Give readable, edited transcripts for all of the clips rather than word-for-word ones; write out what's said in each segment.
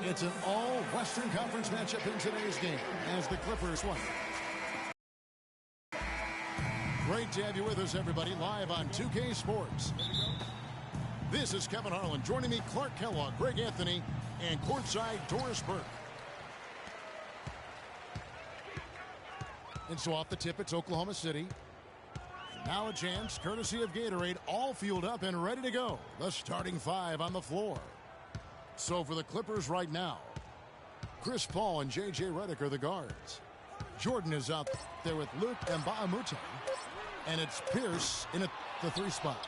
It's an all-Western Conference matchup in today's game as the Clippers win. Great to have you with us, everybody, live on 2K Sports. This is Kevin Harlan. Joining me, Clark Kellogg, Greg Anthony, and courtside Doris Burke. And so off the tip, it's Oklahoma City. Now a chance, courtesy of Gatorade, all fueled up and ready to go. The starting five on the floor. So for the Clippers right now, Chris Paul and J.J. Redick are the guards. Jordan is out there with Luke Mbah-a-Moute. And it's Pierce in the 3 spot.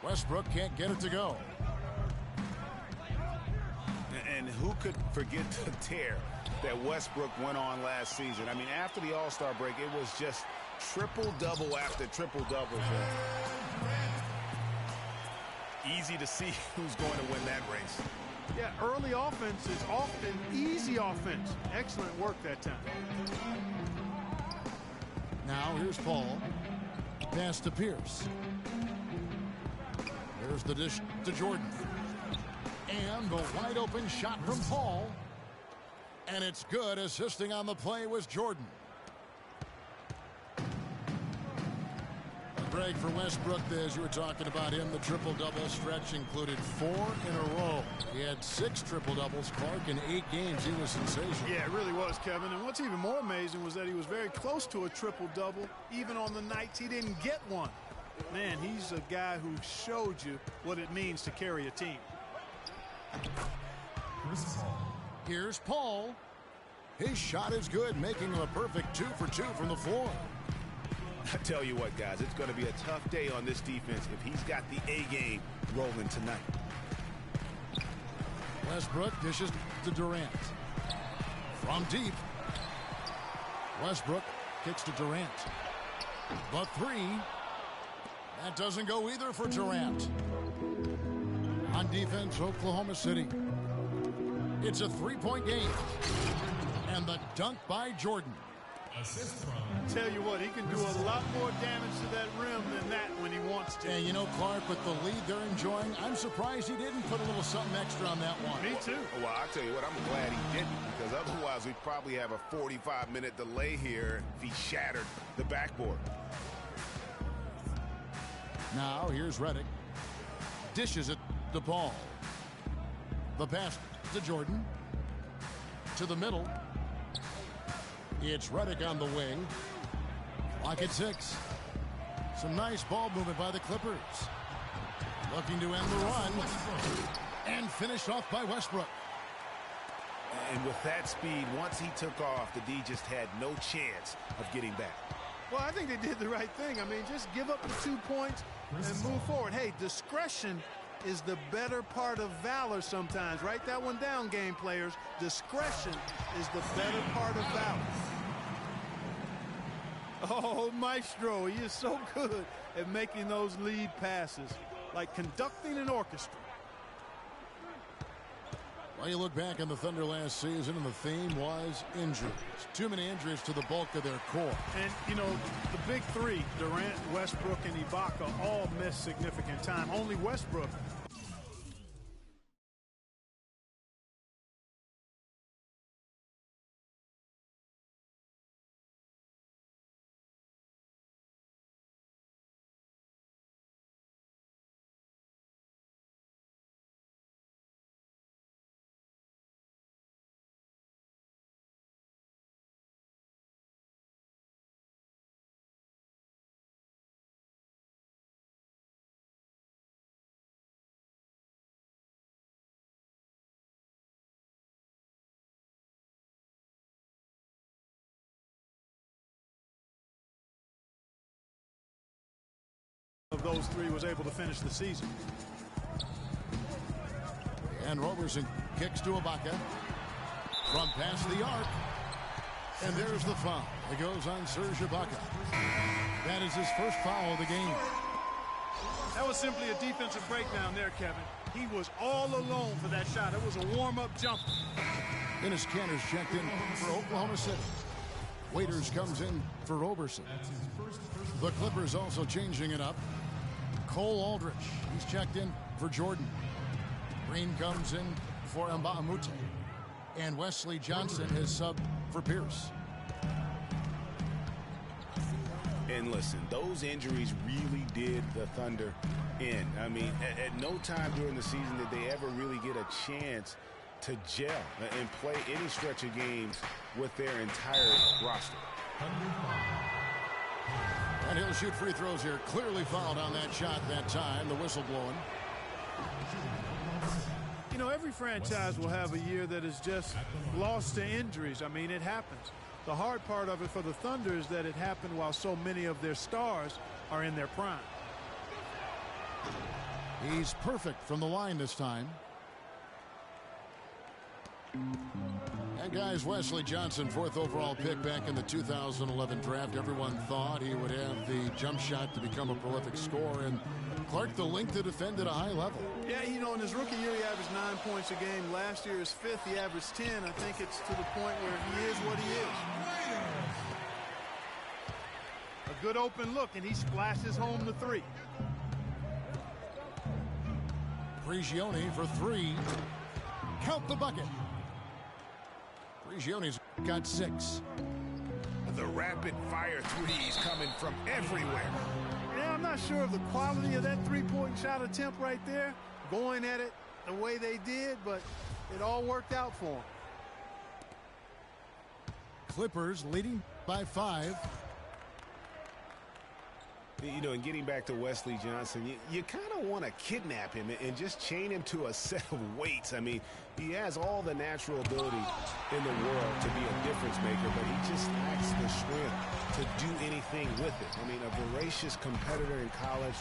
Westbrook can't get it to go. And who could forget the tear that Westbrook went on last season? I mean, after the All-Star break, it was just triple-double after triple-double. Easy to see who's going to win that race. Yeah, early offense is often easy offense. Excellent work that time. Now here's Paul. Pass to Pierce. There's the dish to Jordan. And the wide open shot from Paul. And it's good. Assisting on the play was Jordan. Greg, for Westbrook, as you were talking about him, the triple-double stretch included 4 in a row. He had 6 triple-doubles, Clark, in 8 games. He was sensational. Yeah, it really was, Kevin. And what's even more amazing was that he was very close to a triple-double, even on the nights he didn't get one. Man, he's a guy who showed you what it means to carry a team. Here's Paul. His shot is good, making him a perfect 2 for 2 from the floor. I tell you what, guys, it's going to be a tough day on this defense if he's got the A game rolling tonight. Westbrook dishes to Durant. From deep. Westbrook kicks to Durant. The 3. That doesn't go either for Durant. On defense, Oklahoma City. It's a 3-point game. And the dunk by Jordan. Assist from. Tell you what, he can do a lot more damage to that rim than that when he wants to. And you know, Clark, with the lead they're enjoying, I'm surprised he didn't put a little something extra on that one. Me too. Well, I tell you what, I'm glad he didn't, because otherwise we'd probably have a 45-minute delay here if he shattered the backboard. Now here's Redick. Dishes it to Paul. The pass to Jordan. To the middle. It's Redick on the wing. Clock at 6. Some nice ball movement by the Clippers. Looking to end the run. And finished off by Westbrook. And with that speed, once he took off, the D just had no chance of getting back. Well, I think they did the right thing. I mean, just give up the 2 points and move forward. Hey, discretion is the better part of valor sometimes. Write that one down, game players. Discretion is the better part of valor. Oh, Maestro, he is so good at making those lead passes, like conducting an orchestra. Well, you look back on the Thunder last season, and the theme was injuries. Too many injuries to the bulk of their core. And, you know, the big 3, Durant, Westbrook, and Ibaka, all missed significant time. Only Westbrook of those three was able to finish the season. And Roberson kicks to Ibaka. From past the arc. And there's the foul. It goes on Serge Ibaka. That is his first foul of the game. That was simply a defensive breakdown there, Kevin. He was all alone for that shot. It was a warm-up jumper. Enes Kanter's checked in for Oklahoma City. Waiters comes in for Roberson. The Clippers also changing it up. Cole Aldrich, he's checked in for Jordan. Green comes in for Mbah a Moute. And Wesley Johnson has subbed for Pierce. And listen, those injuries really did the Thunder in. I mean, at no time during the season did they ever really get a chance to gel and play any stretch of games with their entire roster. And he'll shoot free throws here. Clearly fouled on that shot that time. The whistle blowing. You know, every franchise will have a year that is just lost to injuries. I mean, it happens. The hard part of it for the Thunder is that it happened while so many of their stars are in their prime. He's perfect from the line this time. And guys, Wesley Johnson, 4th overall pick back in the 2011 draft. Everyone thought he would have the jump shot to become a prolific scorer. And Clark, the length to defend at a high level. Yeah, you know, in his rookie year, he averaged 9 points a game. Last year, his 5th, he averaged 10. I think it's to the point where he is what he is. A good open look, and he splashes home the 3. Prigioni for 3. Count the bucket. Prigione's got 6. The rapid-fire threes coming from everywhere. Yeah, I'm not sure of the quality of that three-point shot attempt right there, going at it the way they did, but it all worked out for them. Clippers leading by 5. You know, and getting back to Wesley Johnson, you kind of want to kidnap him and just chain him to a set of weights. I mean, he has all the natural ability in the world to be a difference maker, but he just lacks the strength to do anything with it. I mean, a voracious competitor in college.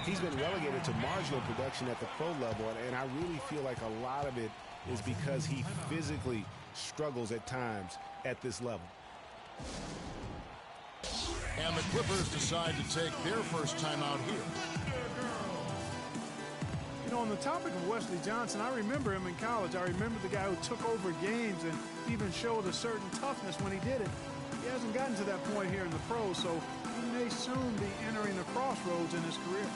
He's been relegated to marginal production at the pro level, and I really feel like a lot of it is because he physically struggles at times at this level. And the Clippers decide to take their first timeout here. You know, on the topic of Wesley Johnson, I remember him in college. I remember the guy who took over games and even showed a certain toughness when he did it. He hasn't gotten to that point here in the pros, so he may soon be entering a crossroads in his career.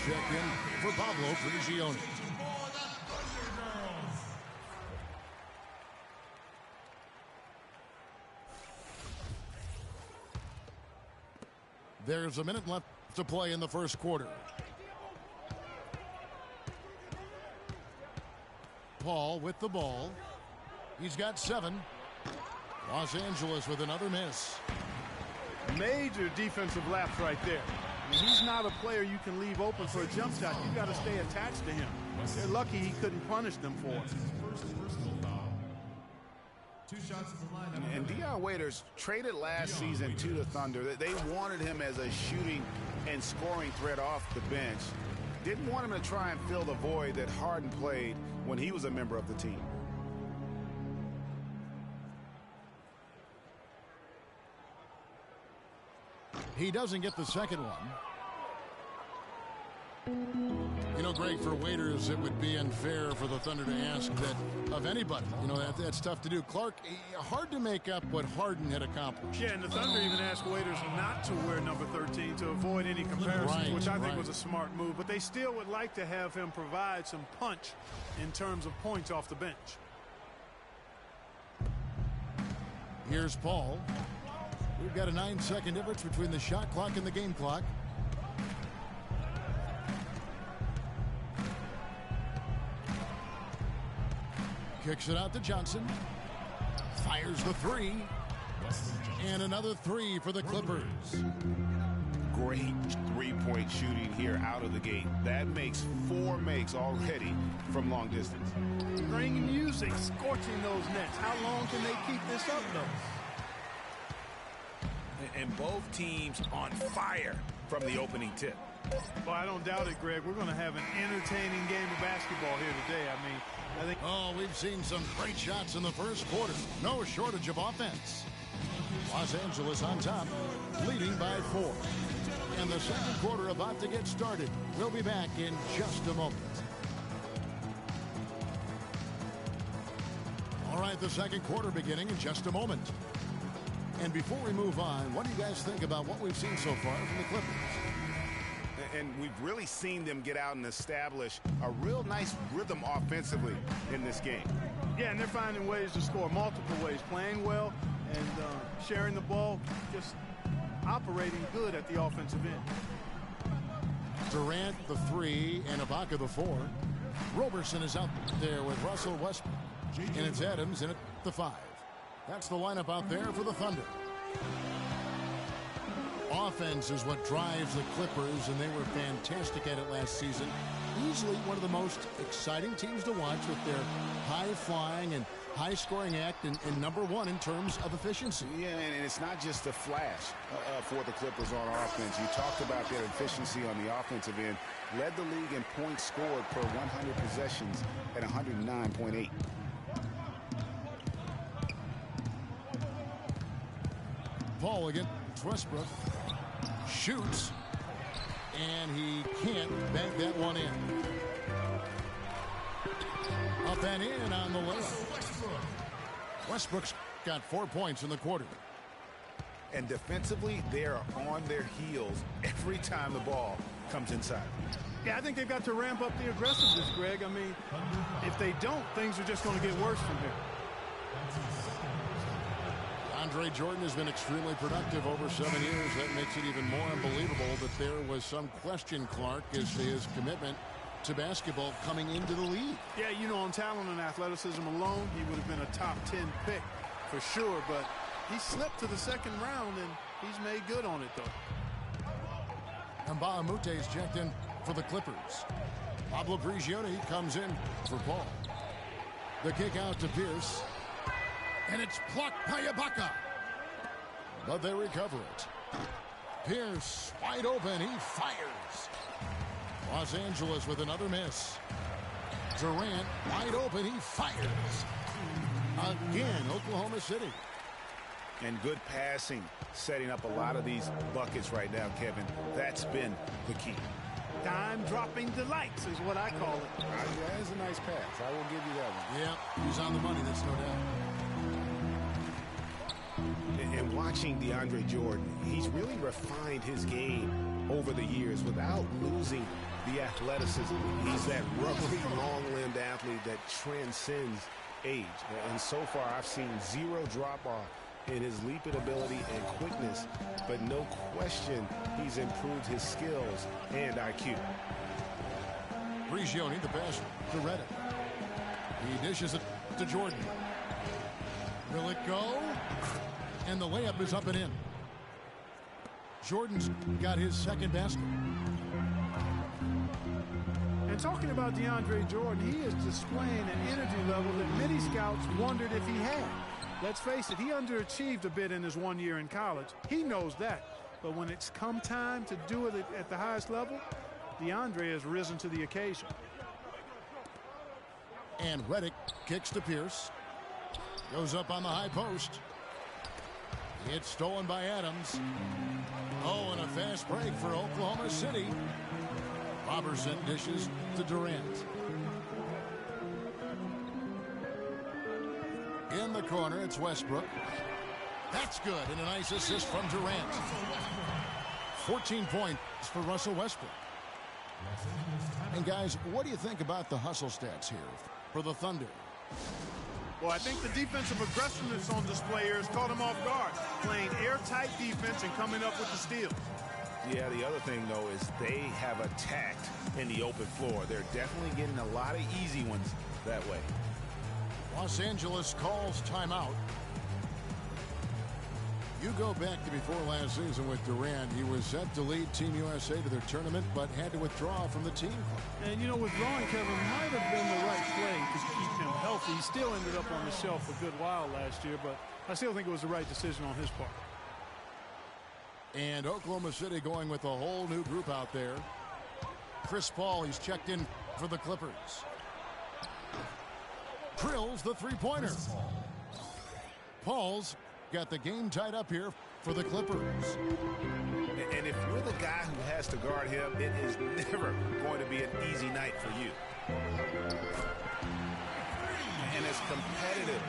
Check in for Pablo Prigioni. There's a minute left to play in the first quarter. Paul with the ball. He's got 7. Los Angeles with another miss. Major defensive lapse right there. He's not a player you can leave open for a jump shot. You got to stay attached to him. They're lucky he couldn't punish them for it. And Dion Waiters traded last season to the Thunder. They wanted him as a shooting and scoring threat off the bench. Didn't want him to try and fill the void that Harden played when he was a member of the team. He doesn't get the second one. You know, know, Greg, for Waiters, it would be unfair for the Thunder to ask that of anybody. You know, that's tough to do. Clark, hard to make up what Harden had accomplished. Yeah, and the Thunder even asked Waiters not to wear number 13 to avoid any comparisons, which I think was a smart move. But they still would like to have him provide some punch in terms of points off the bench. Here's Paul. We've got a 9-second difference between the shot clock and the game clock. Kicks it out to Johnson. Fires the three. And another three for the Clippers. Great three-point shooting here out of the gate. That makes 4 makes already from long distance. Bring music, scorching those nets. How long can they keep this up, though? And both teams on fire from the opening tip. Well, I don't doubt it, Greg. We're going to have an entertaining game of basketball here today. I think. Oh, we've seen some great shots in the first quarter. No shortage of offense. Los Angeles on top, leading by 4. And the second quarter about to get started. We'll be back in just a moment. All right, the second quarter beginning in just a moment. And before we move on, what do you guys think about what we've seen so far from the Clippers? And we've really seen them get out and establish a real nice rhythm offensively in this game. Yeah, and they're finding ways to score multiple ways, playing well and sharing the ball, just operating good at the offensive end. Durant the 3 and Ibaka the 4. Roberson is out there with Russell Westbrook. And it's Adams in at the 5. That's the lineup out there for the Thunder. Offense is what drives the Clippers, and they were fantastic at it last season. Easily one of the most exciting teams to watch with their high-flying and high-scoring act and number 1 in terms of efficiency. Yeah, and it's not just a flash for the Clippers on offense. You talked about their efficiency on the offensive end. Led the league in points scored per 100 possessions at 109.8. Paul against Westbrook. Shoots. And he can't bank that one in. Up and in on the layup. Westbrook's got 4 points in the quarter. And defensively, they are on their heels every time the ball comes inside. Yeah, I think they've got to ramp up the aggressiveness, Greg. I mean, if they don't, things are just going to get worse from here. Andre Jordan has been extremely productive over 7 years. That makes it even more unbelievable that there was some question, Clark, as to his commitment to basketball coming into the league. Yeah, you know, on talent and athleticism alone, he would have been a top 10 pick for sure, but he slipped to the second round, and he's made good on it, though. And Mbah a Moute is checked in for the Clippers. Pablo Prigioni comes in for Paul. The kick out to Pierce. And it's blocked by Ibaka. But they recover it. Pierce wide open. He fires. Los Angeles with another miss. Durant wide open. He fires. Again, Oklahoma City. And good passing, setting up a lot of these buckets right now, Kevin. That's been the key. Dime-dropping delights is what I call it. That is a nice pass. I will give you that one. Yeah, he's on the money, that's no doubt. And watching DeAndre Jordan, he's really refined his game over the years without losing the athleticism. He's that rubbery, long-limbed athlete that transcends age. And so far, I've seen zero drop-off in his leaping ability and quickness, but no question he's improved his skills and IQ. Prigioni, the pass to Redick. He dishes it to Jordan. Will it go? And the layup is up and in. Jordan's got his second basket. And talking about DeAndre Jordan, he is displaying an energy level that many scouts wondered if he had. Let's face it, he underachieved a bit in his 1 year in college. He knows that. But when it's come time to do it at the highest level, DeAndre has risen to the occasion. And Redick kicks to Pierce. Goes up on the high post. It's stolen by Adams. Oh, and a fast break for Oklahoma City. Robertson dishes to Durant. In the corner, it's Westbrook. That's good, and a nice assist from Durant. 14 points for Russell Westbrook. And guys, what do you think about the hustle stats here for the Thunder? Well, I think the defensive aggressiveness on display here has caught him off guard, playing airtight defense and coming up with the steals. Yeah, the other thing, though, is they have attacked in the open floor. They're definitely getting a lot of easy ones that way. Los Angeles calls timeout. You go back to before last season with Durant. He was set to lead Team USA to their tournament, but had to withdraw from the team. And, you know, withdrawing, Kevin, might have been the right play to keep him healthy. He still ended up on the shelf a good while last year, but I still think it was the right decision on his part. And Oklahoma City going with a whole new group out there. Chris Paul, he's checked in for the Clippers. Drills the three-pointer. Paul's got the game tied up here for the Clippers. And if you're the guy who has to guard him, it is never going to be an easy night for you. And as competitive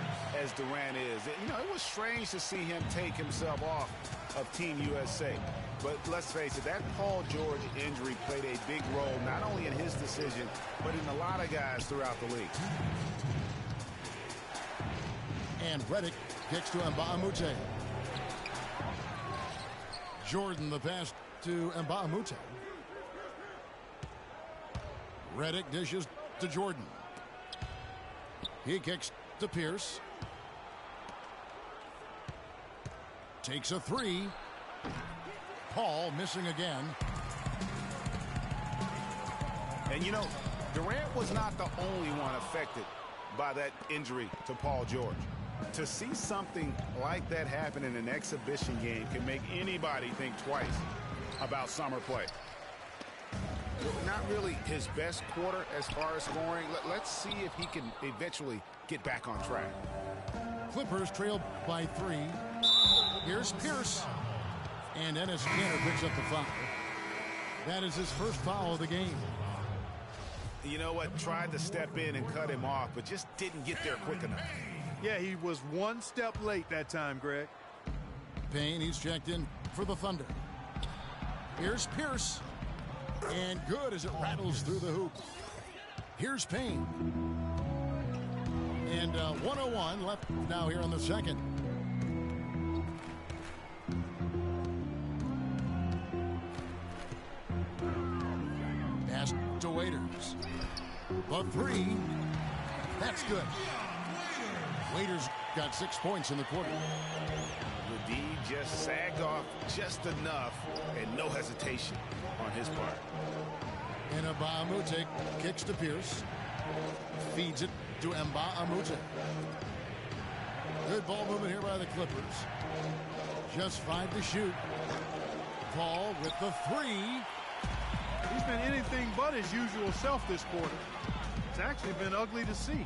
as Durant is, you know, it was strange to see him take himself off of Team USA. But let's face it, that Paul George injury played a big role, not only in his decision, but in a lot of guys throughout the league. And Redick kicks to Mbah a Moute. Jordan the pass to Mbah a Moute. Redick dishes to Jordan. He kicks to Pierce. Takes a three. Paul missing again. And you know, Durant was not the only one affected by that injury to Paul George. To see something like that happen in an exhibition game can make anybody think twice about summer play. Not really his best quarter as far as scoring. Let's see if he can eventually get back on track. Clippers trailed by 3. Here's Pierce. And Enes Kanter picks up the foul. That is his first foul of the game. You know what? Tried to step in and cut him off, but just didn't get there quick enough. Yeah, he was one step late that time, Greg. Payne, he's checked in for the Thunder. Here's Pierce. And good as it rattles through the hoop. Here's Payne. And 1:01 left now here on the second. Pass to Waiters. The three. That's good. Waiters got 6 points in the quarter. The D just sagged off just enough and no hesitation on his part. And Mbah a Moute kicks to Pierce. Feeds it to Mbah a Moute. Good ball movement here by the Clippers. Just 5 to shoot. Paul with the three. He's been anything but his usual self this quarter. It's actually been ugly to see.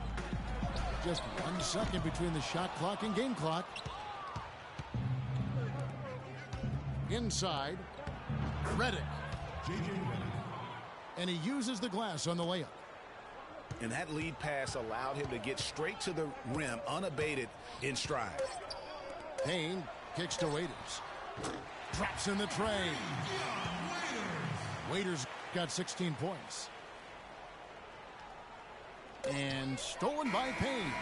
Just 1 second between the shot clock and game clock. Inside, Redick. And he uses the glass on the layup. And that lead pass allowed him to get straight to the rim unabated in stride. Payne kicks to Waiters. Drops in the tray. Waiters got 16 points. And stolen by Payne.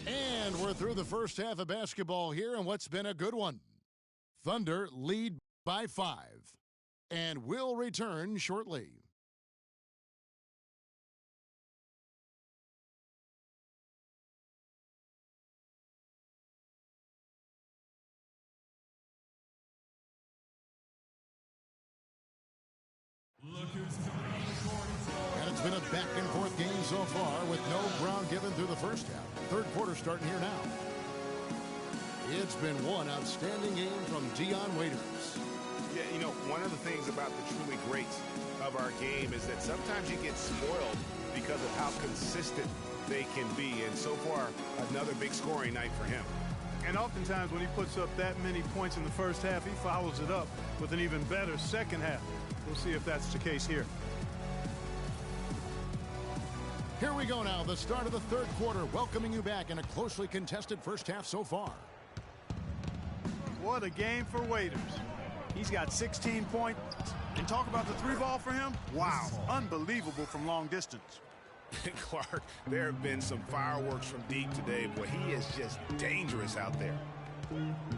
And we're through the first half of basketball here, and what's been a good one. Thunder lead by 5. And will return shortly. And it's been a back-and-forth game so far with no ground given through the first half. Third quarter starting here now. It's been one outstanding game from Dion Waiters. Yeah, you know, one of the things about the truly greats of our game is that sometimes you get spoiled because of how consistent they can be. And so far, another big scoring night for him. And oftentimes when he puts up that many points in the first half, he follows it up with an even better second half. We'll see if that's the case here. Here we go now, the start of the third quarter, welcoming you back in a closely contested first half so far. What a game for Waiters. He's got 16 points. And talk about the three ball for him. Wow, unbelievable from long distance. Clark, there have been some fireworks from deep today, but he is just dangerous out there.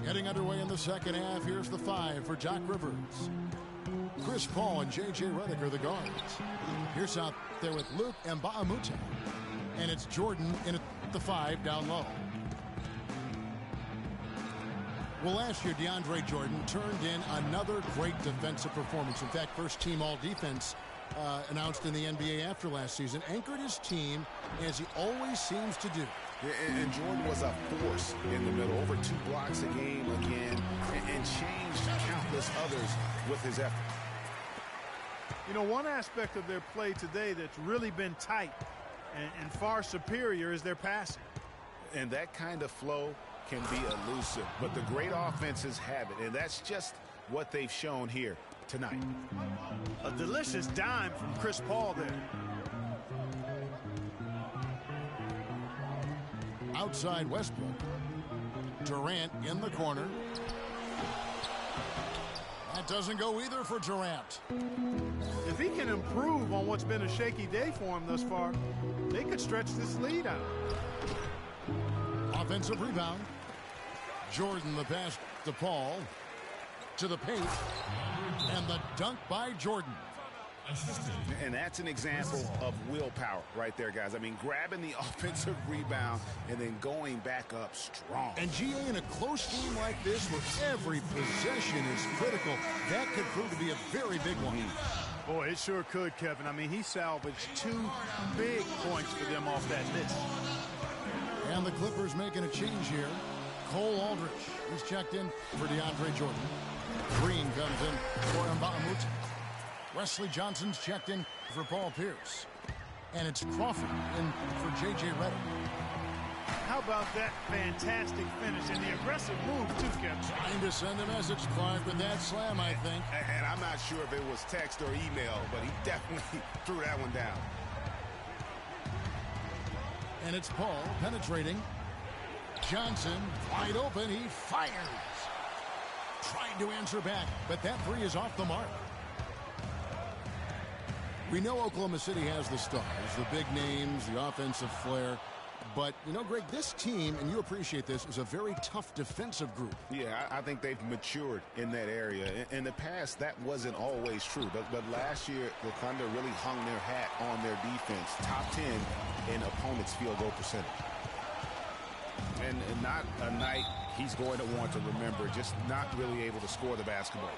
Getting underway in the second half, here's the 5 for Doc Rivers. Chris Paul and J.J. Redick are the guards. Here's out there with Luke Mbamute. And it's Jordan in at the 5 down low. Well, last year, DeAndre Jordan turned in another great defensive performance. In fact, first team all-defense announced in the NBA after last season. Anchored his team as he always seems to do. And Jordan was a force in the middle. Over 2 blocks a game again. And changed countless others with his effort. You know, one aspect of their play today that's really been tight and far superior is their passing. And that kind of flow can be elusive, but the great offenses have it, and that's just what they've shown here tonight. A delicious dime from Chris Paul there. Outside Westbrook. Durant in the corner. That doesn't go either for Durant. If he can improve on what's been a shaky day for him thus far, they could stretch this lead out. Offensive rebound. Jordan the pass to Paul. To the paint. And the dunk by Jordan. And that's an example of willpower right there, guys. I mean, grabbing the offensive rebound and then going back up strong. And GA, in a close game like this where every possession is critical, that could prove to be a very big one. Boy, it sure could, Kevin. I mean, he salvaged 2 big points for them off that miss. And the Clippers making a change here. Cole Aldrich is checked in for DeAndre Jordan. Green comes in for Mbamute. Wesley Johnson's checked in for Paul Pierce. And it's Crawford in for J.J. Redick. How about that fantastic finish and the aggressive move, too, Kevin? Trying to send a message, Clark, with that slam, I think. And I'm not sure if it was text or email, but he definitely threw that one down. And it's Paul penetrating. Johnson wide open. He fires. Trying to answer back, but that 3 is off the mark. We know Oklahoma City has the stars, the big names, the offensive flair. But, you know, Greg, this team, and you appreciate this, is a very tough defensive group. Yeah, I think they've matured in that area. In the past, that wasn't always true. But last year, the Thunder really hung their hat on their defense. Top 10 in opponents' field goal percentage. And not a night he's going to want to remember, just not really able to score the basketball.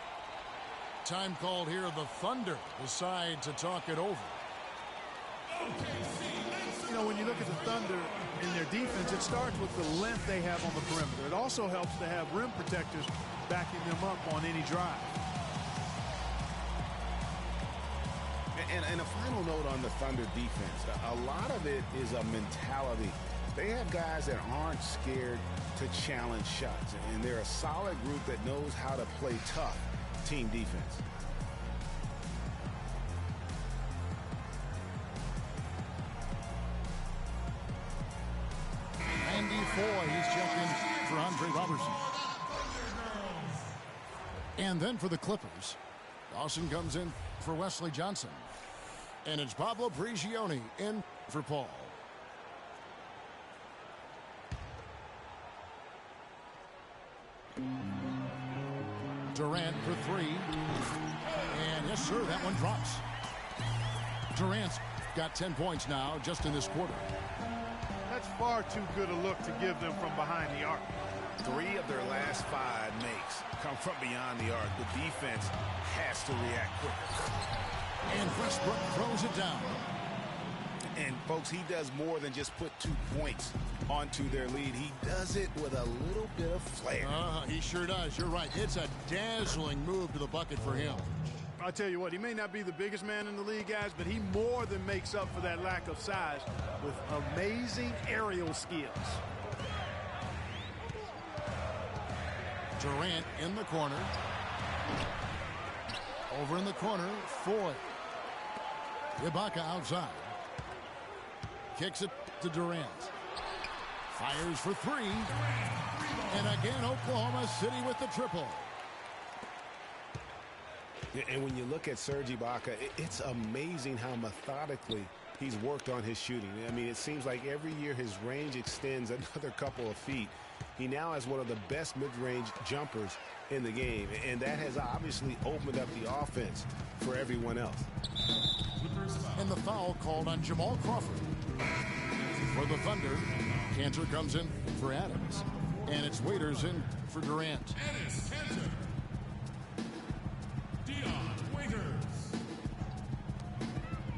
Time called here. The Thunder decide to talk it over. You know, when you look at the Thunder in their defense, it starts with the length they have on the perimeter. It also helps to have rim protectors backing them up on any drive. And a final note on the Thunder defense. A lot of it is a mentality. They have guys that aren't scared to challenge shots. And they're a solid group that knows how to play tough team defense. He's checked in for Andre Robertson. And then for the Clippers, Dawson comes in for Wesley Johnson. And it's Pablo Prigioni in for Paul. Durant for 3. And yes, sir, that one drops. Durant's got 10 points now just in this quarter. That's far too good a look to give them from behind the arc. 3 of their last 5 makes come from beyond the arc. The defense has to react quicker. And Westbrook throws it down. And, folks, he does more than just put 2 points onto their lead. He does it with a little bit of flair. He sure does. You're right. It's a dazzling move to the bucket for him. I'll tell you what, he may not be the biggest man in the league, guys, but he more than makes up for that lack of size with amazing aerial skills. Durant in the corner. Over in the corner, Foy. Ibaka outside. Kicks it to Durant. Fires for three. And again, Oklahoma City with the triple. And when you look at Serge Ibaka, it's amazing how methodically he's worked on his shooting. I mean, it seems like every year his range extends another couple of feet. He now has one of the best mid-range jumpers in the game, and that has obviously opened up the offense for everyone else. And the foul called on Jamal Crawford. For the Thunder, Cantor comes in for Adams. And it's Waiters in for Durant. Enes Kanter. Dion Waiters.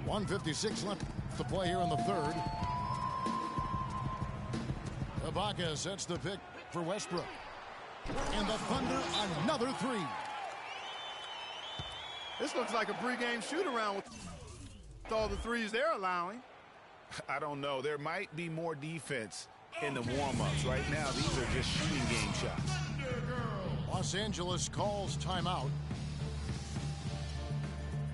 1:56 left to play here in the third. Ibaka sets the pick for Westbrook. And the Thunder, another three. This looks like a pregame shoot-around with all the threes they're allowing. I don't know. There might be more defense in the warm-ups. Right now, these are just shooting game shots. Los Angeles calls timeout.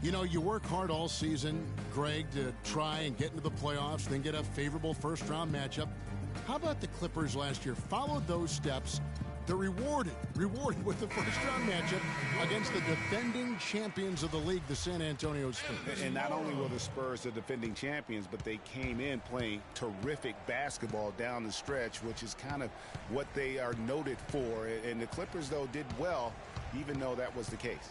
You know, you work hard all season, Greg, to try and get into the playoffs, then get a favorable first-round matchup. How about the Clippers last year? Followed those steps. They're rewarded with the first-round matchup against the defending champions of the league, the San Antonio Spurs. And not only were the Spurs the defending champions, but they came in playing terrific basketball down the stretch, which is kind of what they are noted for. And the Clippers, though, did well, even though that was the case.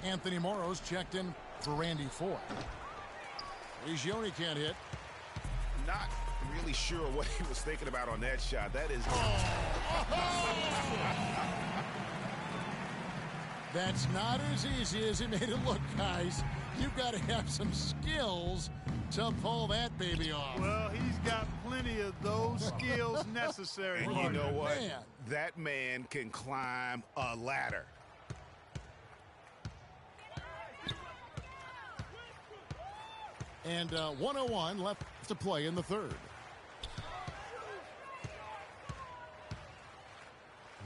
Anthony Morrow's checked in for Randy Foy. Prigioni can't hit. Not really sure what he was thinking about on that shot. That is... That's not as easy as it made it look, guys. You've got to have some skills to pull that baby off. Well, he's got plenty of those skills necessary. And you know what? Man. That man can climb a ladder. And 1:01 left to play in the third.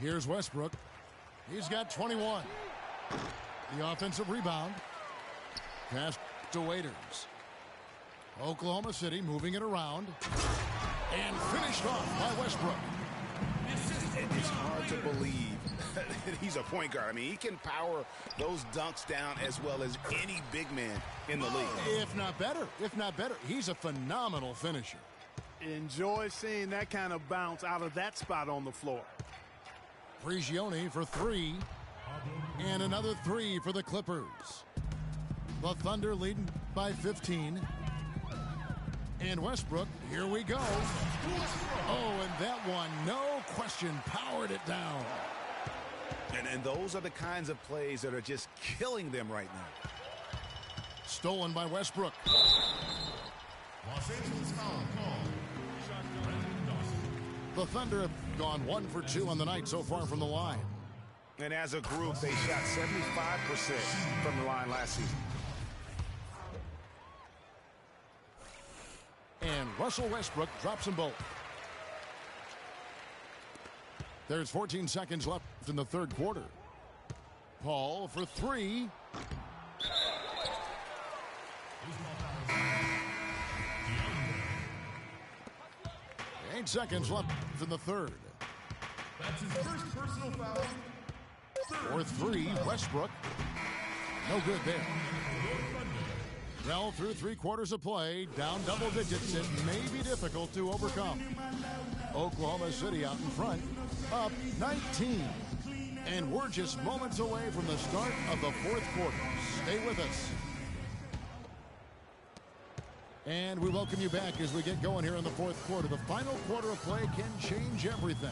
Here's Westbrook. He's got 21. The offensive rebound. Pass to Waiters. Oklahoma City moving it around. And finished off by Westbrook. It's hard to believe that he's a point guard. I mean, he can power those dunks down as well as any big man in the league. If not better. He's a phenomenal finisher. Enjoy seeing that kind of bounce out of that spot on the floor. Prigioni for three. And another three for the Clippers. The Thunder leading by 15. And Westbrook, here we go. Oh, and that one, no question, powered it down. And those are the kinds of plays that are just killing them right now. Stolen by Westbrook. Los Angeles foul call. Brandon Dawson. The Thunder have gone 1 for 2 on the night so far from the line. And as a group, they shot 75% from the line last season. And Russell Westbrook drops them both. There's 14 seconds left in the third quarter. Paul for three. 8 seconds left in the third. That's his first personal foul. For three, Westbrook. No good there. Well, through 3 quarters of play, down double digits, it may be difficult to overcome. Oklahoma City out in front, up 19. And we're just moments away from the start of the fourth quarter. Stay with us. And we welcome you back as we get going here in the fourth quarter. The final quarter of play can change everything.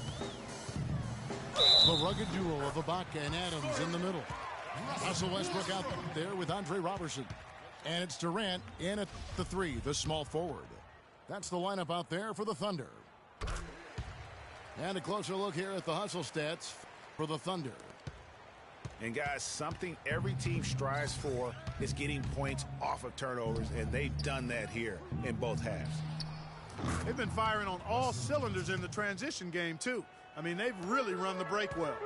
The rugged duo of Ibaka and Adams in the middle. Russell Westbrook out there with Andre Robertson. And it's Durant in at the three, the small forward. That's the lineup out there for the Thunder. And a closer look here at the hustle stats for the Thunder. And guys, something every team strives for is getting points off of turnovers, and they've done that here in both halves. They've been firing on all cylinders in the transition game, too. I mean, they've really run the break well.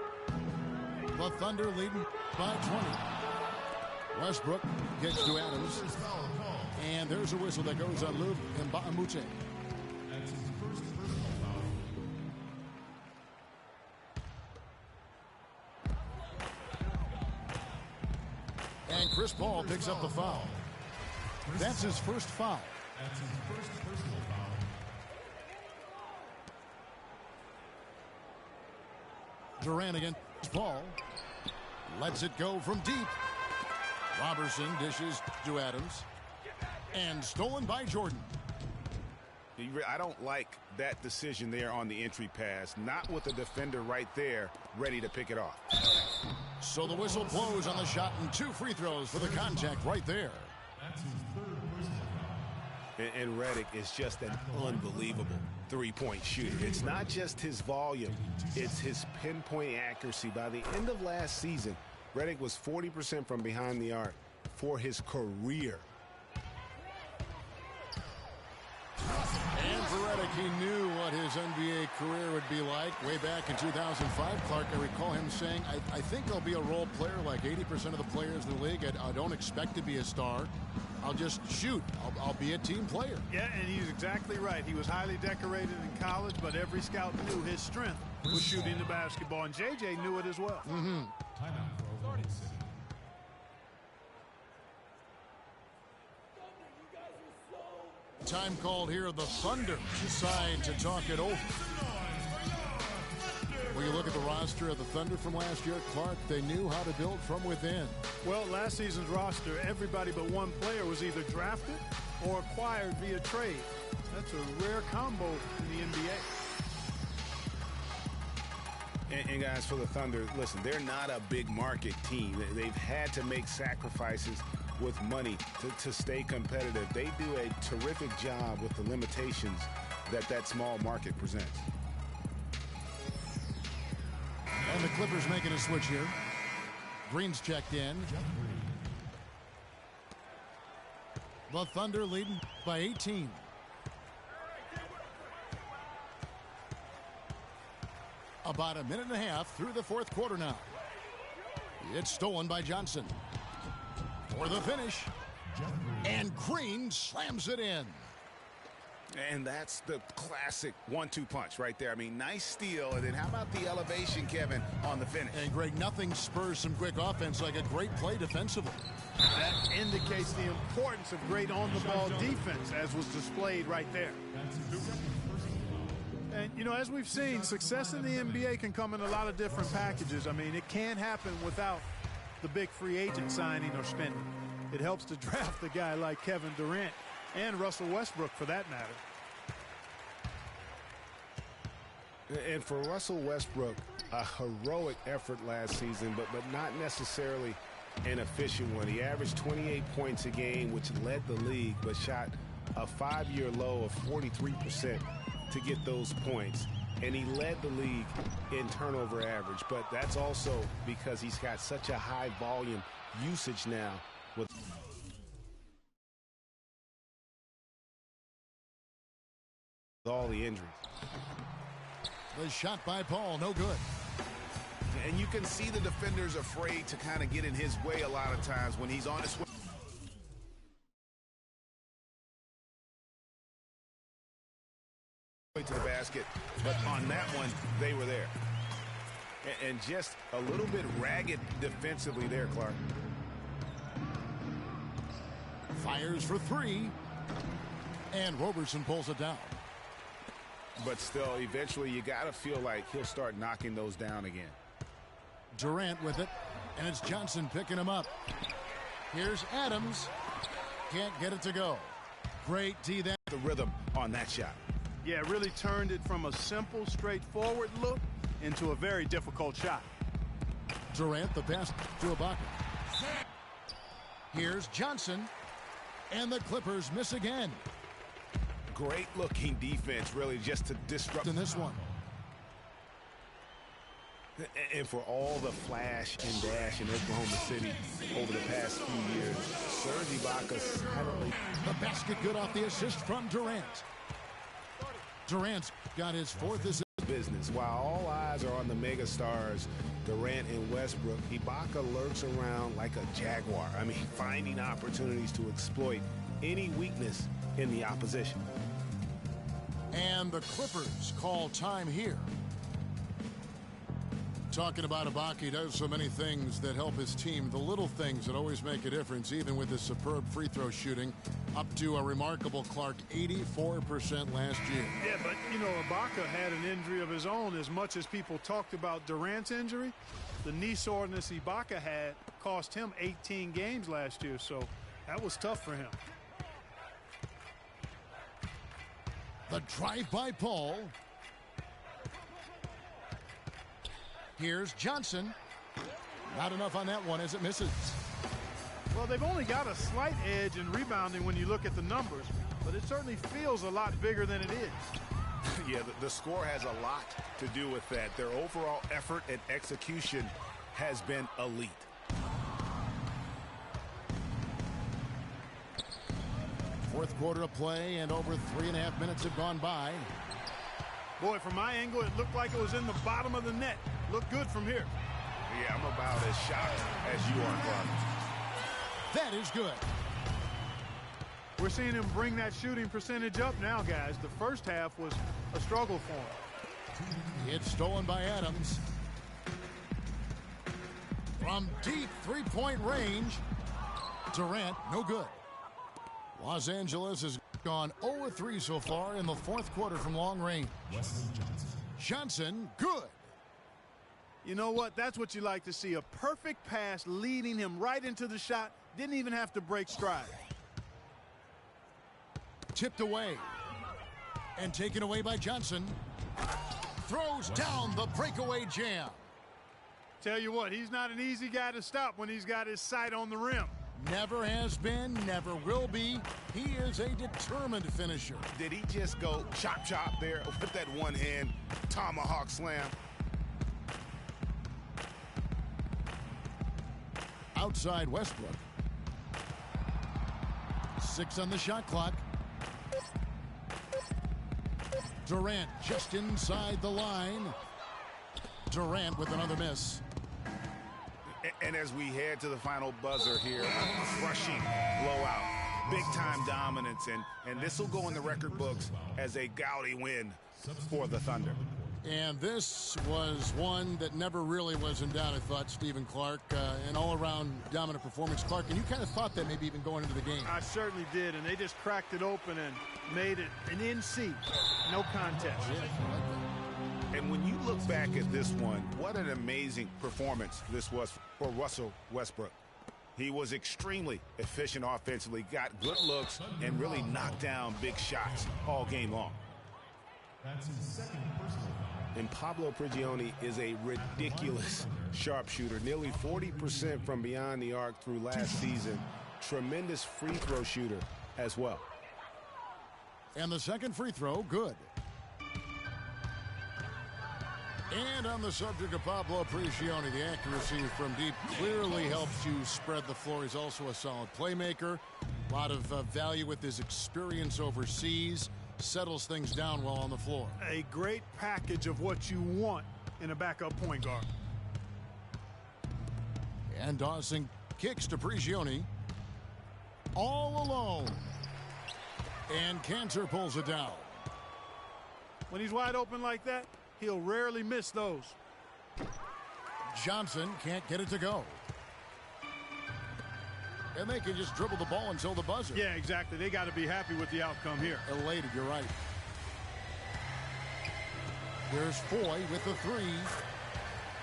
The Thunder leading by 20. Westbrook gets to Adams. First foul call. And there's a whistle that goes on Lou Mbamute. That's his first personal foul. And Chris Paul picks up the foul. That's his first foul. That's his first personal foul. Durant against Paul. Lets it go from deep. Robertson dishes to Adams. And stolen by Jordan. I don't like that decision there on the entry pass. Not with the defender right there ready to pick it off. So the whistle blows on the shot and 2 free throws for the contact right there. That's his third personal foul. And Redick is just an unbelievable three-point shooter. It's not just his volume, it's his pinpoint accuracy. By the end of last season, Redick was 40% from behind the arc for his career. And for Redick, he knew what his NBA career would be like way back in 2005. Clark, I recall him saying, I think I'll be a role player like 80% of the players in the league. I don't expect to be a star. I'll just shoot. I'll be a team player. Yeah, and he's exactly right. He was highly decorated in college, but every scout knew his strength was shooting the basketball, and JJ knew it as well. Timeout for Oklahoma City. Time called here. The Thunder decide to talk it over. When you look at the roster of the Thunder from last year, Clark, they knew how to build from within. Well, last season's roster, everybody but one player was either drafted or acquired via trade. That's a rare combo in the NBA. And guys, for the Thunder, listen, they're not a big market team. They've had to make sacrifices with money to stay competitive. They do a terrific job with the limitations that small market presents. And the Clippers making a switch here. Green's checked in. The Thunder leading by 18. About a minute and a half through the fourth quarter now. It's stolen by Johnson. For the finish. And Green slams it in. And that's the classic 1-2 punch right there. I mean, nice steal. And then how about the elevation, Kevin, on the finish? And Greg, nothing spurs some quick offense like a great play defensively. That indicates the importance of great on-the-ball defense, as was displayed right there. And, you know, as we've seen, success in the NBA can come in a lot of different packages. I mean, it can't happen without the big free agent signing or spending. It helps to draft a guy like Kevin Durant and Russell Westbrook, for that matter. And for Russell Westbrook, a heroic effort last season, but not necessarily an efficient one. He averaged 28 points a game, which led the league, but shot a 5-year low of 43% to get those points. And he led the league in turnover average, but that's also because he's got such a high volume usage now with all the injuries. The shot by Paul, no good. And you can see the defenders afraid to kind of get in his way a lot of times when he's on his way to the basket. But on that one, they were there. And just a little bit ragged defensively there, Clark. Fires for three. And Robertson pulls it down. But still, eventually you got to feel like he'll start knocking those down again. Durant with it, and it's Johnson picking him up. Here's Adams. Can't get it to go. Great D then. The rhythm on that shot. Yeah, it really turned it from a simple, straightforward look into a very difficult shot. Durant, the pass to Ibaka. Here's Johnson, and the Clippers miss again. Great looking defense, really, just to disrupt in this one. And for all the flash and dash in Oklahoma City over the past few years, Serge Ibaka silently. The basket good off the assist from Durant. Durant's got his fourth assist. business. While all eyes are on the megastars, Durant and Westbrook, Ibaka lurks around like a jaguar. I mean, finding opportunities to exploit any weakness in the opposition. And the Clippers call time here. Talking about Ibaka, he does so many things that help his team. The little things that always make a difference, even with his superb free throw shooting, up to a remarkable, Clark, 84% last year. Yeah, but, you know, Ibaka had an injury of his own. As much as people talked about Durant's injury, the knee soreness Ibaka had cost him 18 games last year, so that was tough for him. The drive by Paul. Here's Johnson. Not enough on that one as it misses. Well, they've only got a slight edge in rebounding when you look at the numbers, but it certainly feels a lot bigger than it is. Yeah, the score has a lot to do with that. Their overall effort and execution has been elite. Fourth quarter of play, and over 3.5 minutes have gone by. Boy, from my angle, it looked like it was in the bottom of the net. Looked good from here. Yeah, I'm about as shocked as you are, Clark. That is good. We're seeing him bring that shooting percentage up now, guys. The first half was a struggle for him. It's stolen by Adams. From deep three-point range, Durant, no good. Los Angeles has gone 0-3 so far in the fourth quarter from long range. Wesley Johnson. Johnson, good. You know what? That's what you like to see. A perfect pass leading him right into the shot. Didn't even have to break stride. Tipped away. And taken away by Johnson. Throws down the breakaway jam. Tell you what, he's not an easy guy to stop when he's got his sight on the rim. Never has been, never will be. He is a determined finisher. Did he just go chop there with that one-hand tomahawk slam? Outside Westbrook. 6 on the shot clock. Durant just inside the line. Durant with another miss. And as we head to the final buzzer here, a crushing blowout, big-time dominance, and this will go in the record books as a gaudy win for the Thunder. And this was one that never really was in doubt, I thought, Stephen Clark. An all-around dominant performance, Clark. And you kind of thought that maybe even going into the game. I certainly did, and they just cracked it open and made it an NC. No contest. Yeah, I like that. And when you look back at this one, what an amazing performance this was for Russell Westbrook. He was extremely efficient offensively, got good looks, and really knocked down big shots all game long. That's his second personal foul. And Pablo Prigioni is a ridiculous sharpshooter, nearly 40% from beyond the arc through last season. Tremendous free throw shooter as well. And the second free throw, good. And on the subject of Pablo Prigioni, the accuracy from deep clearly helps you spread the floor. He's also a solid playmaker. A lot of value with his experience overseas. Settles things down well on the floor. A great package of what you want in a backup point guard. And Dawson kicks to Prigioni. All alone. And Cantor pulls it down. When he's wide open like that, he'll rarely miss those. Johnson can't get it to go. And they can just dribble the ball until the buzzer. Yeah, exactly. They got to be happy with the outcome here. Elated, you're right. There's Foy with the three.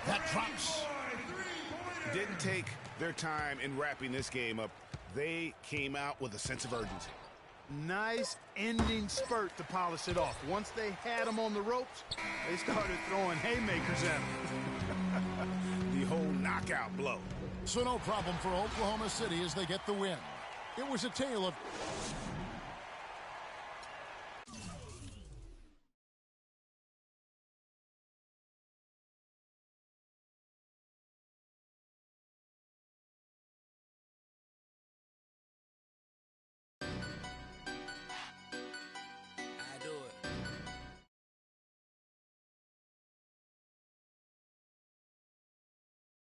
That drops. Didn't take their time in wrapping this game up. They came out with a sense of urgency. Nice ending spurt to polish it off. Once they had him on the ropes, they started throwing haymakers at him. The whole knockout blow. So no problem for Oklahoma City as they get the win. It was a tale of